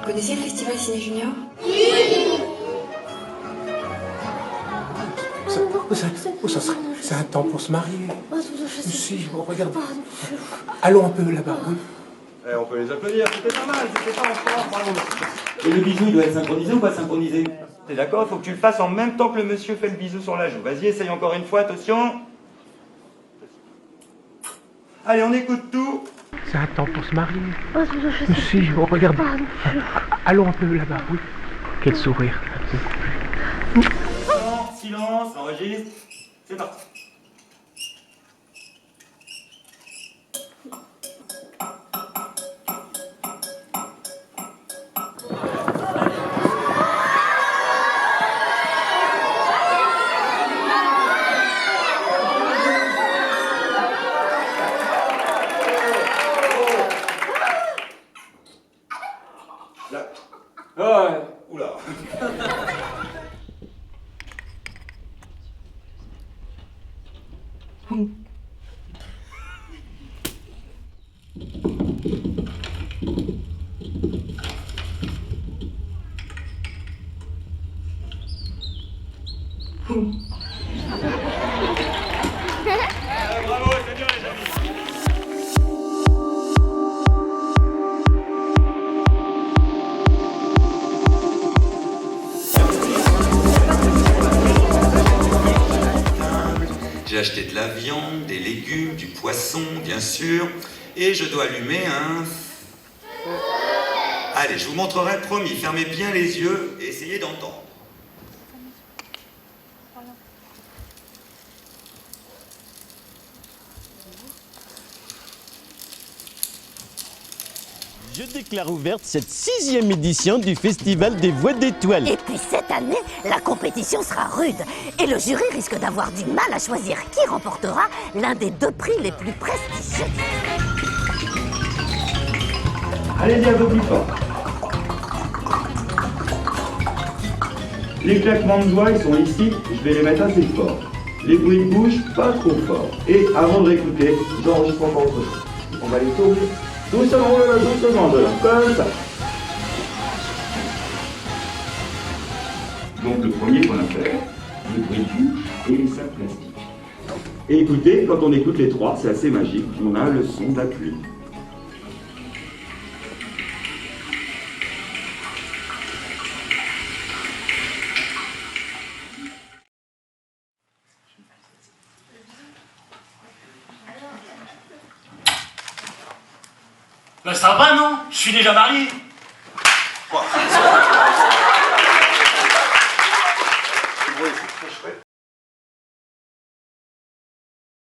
Vous connaissez le festival Ciné Junior? C'est un temps pour se marier. Si, regarde. Allons un peu là-bas, oui. Eh, on peut les applaudir, c'était pas mal, c'était pas en France, bravo. Et le bisou, il doit être synchronisé ou pas synchronisé? T'es d'accord, il faut que tu le fasses en même temps que le monsieur fait le bisou sur la joue. Vas-y, essaye encore une fois, attention. Allez, on écoute tout. C'est un temps pour se marier. Si, regarde. Allons un peu là-bas, oui. Quel sourire. Silence, enregistre. C'est parti. Là. Ouais. Oula. Bravo, c'est bien les amis. J'ai acheté de la viande, des légumes, du poisson, bien sûr, et je dois allumer un... Allez, je vous montrerai, promis, fermez bien les yeux et essayez d'entendre. Je déclare ouverte cette 6e édition du Festival des Voix d'étoiles. Et puis cette année, la compétition sera rude et le jury risque d'avoir du mal à choisir qui remportera l'un des 2 prix les plus prestigieux. Allez-y un peu plus fort. Les claquements de doigts, ils sont ici, je vais les mettre assez fort. Les bruits de bouche, pas trop fort. Et avant de réécouter, j'enregistre encore autre chose. On va les tourner doucement, comme ça. Donc le premier qu'on a fait, le bruit de bouche et les sacs plastiques. Et écoutez, quand on écoute les trois, c'est assez magique, on a le son de la pluie. Ben ça va non? Je suis déjà marié.